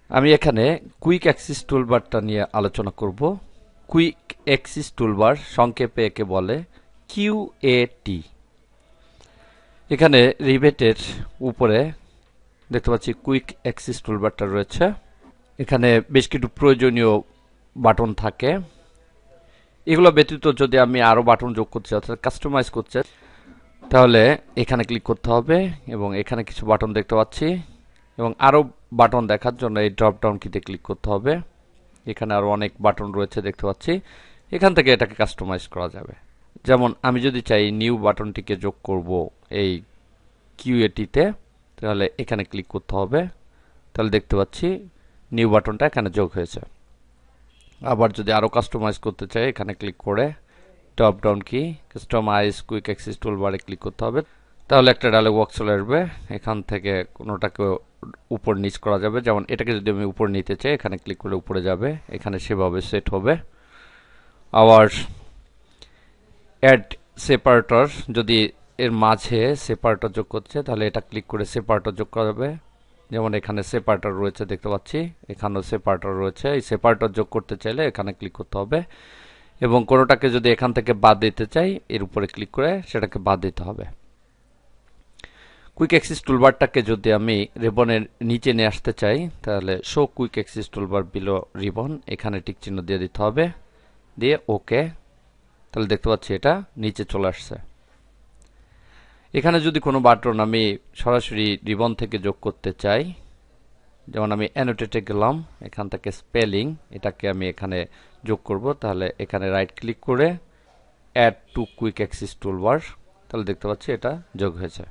আমি এখানে quick Axis টুলবারটা নিয়ে আলোচনা করব। কুইক অ্যাক্সিস টুলবার সংক্ষেপে একে বলে কিউএটি। এখানে রিভেটের উপরে দেখতে পাচ্ছি কুইক অ্যাক্সিস টুলবারটা রয়েছে। এখানে বেশ কিছু প্রয়োজনীয় বাটন থাকে। এগুলো ব্যতীত যদি আমি আরো বাটন যোগ করতে চাই অর্থাৎ কাস্টমাইজ করতে চাই, তাহলে এখানে ক্লিক করতে হবে এবং এখানে কিছু বাটন দেখতে পাচ্ছি এবং আরো বাটন দেখার জন্য এই ড্রপ ডাউন কিতে ক্লিক করতে হবে। এখানে আরো অনেক বাটন রয়েছে দেখতে পাচ্ছি, এখান থেকে এটাকে কাস্টমাইজ করা যাবে। যেমন আমি যদি চাই নিউ বাটনটিকে যোগ করব এই কিউএটিতে, তাহলে এখানে ক্লিক করতে হবে। তাহলে দেখতে পাচ্ছি নিউ বাটনটা এখানে যোগ হয়েছে। আবার যদি আরো কাস্টমাইজ করতে চাই এখানে ক্লিক করে ড্রপ ডাউন কি কাস্টমাইজ কুইক অ্যাক্সিস টুলবারে ক্লিক করতে হবে। তাহলে একটা ডায়লগ বক্স চলে আসবে। এখান থেকে কোনোটাকে উপর নিচ করা যাবে। যেমন এটাকে যদি আমি উপর নিতে চাই এখানে ক্লিক করলে উপরে যাবে, এখানে সেভাবে সেট হবে। আবার অ্যাড সেপারেটর, যদি এর মাঝে সেপারেটর যোগ করছে তাহলে এটা ক্লিক করে সেপারেটর যোগ করা যাবে। যেমন এখানে সেপারেটর রয়েছে দেখতে পাচ্ছি, এখানেও সেপারেটর রয়েছে। এই সেপারেটর যোগ করতে চাইলে এখানে ক্লিক করতে হবে এবং কোনোটাকে যদি এখান থেকে বাদ দিতে চাই এর উপরে ক্লিক করে সেটাকে বাদ দিতে হবে। কুইক অ্যাক্সিস টুলবারটাকে যদি আমি রিবনের নিচে নিয়ে আসতে চাই তাহলে show quick access toolbar below ribbon, এখানে টিক চিহ্ন দিয়ে দিতে হবে, দিয়ে ওকে। তাহলে দেখতে পাচ্ছি এটা নিচে চলে আসছে। এখানে যদি কোনো বাটন আমি সরাসরি রিবন থেকে যোগ করতে চাই, যেমন আমি অ্যানোটেটে গেলাম, এখান থেকে স্পেলিং এটাকে আমি এখানে যোগ করব, তাহলে এখানে রাইট ক্লিক করে add to quick access toolbar, তাহলে দেখতে পাচ্ছি এটা যোগ হয়েছে।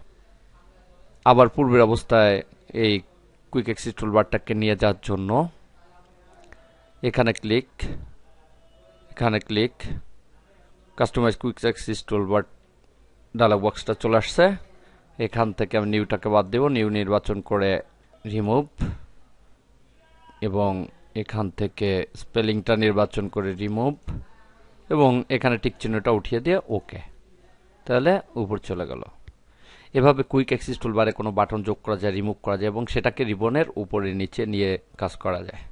আবার পূর্বের অবস্থায় এই কুইক অ্যাক্সিস টুলবারটাকে নিয়ে যাওয়ার জন্য এখানে ক্লিক, এখানে click, customise quick access toolbar dialog বক্সটা চলে আসছে। এখান থেকে আমি নিউটাকে বাদ দেব, নিউ নির্বাচন করে রিমুভ এবং এখান থেকে স্পেলিংটা নির্বাচন করে রিমুভ এবং এখানে টিক চিহ্নটা উঠিয়ে দিয়ে ওকে, তাহলে উপর চলে গেল। এভাবে কুইক অ্যাক্সিস টুলবারে কোনো বাটন যোগ করা যায়, রিমুভ করা যায় এবং সেটাকে রিবনের উপরে নিচে নিয়ে কাজ করা যায়।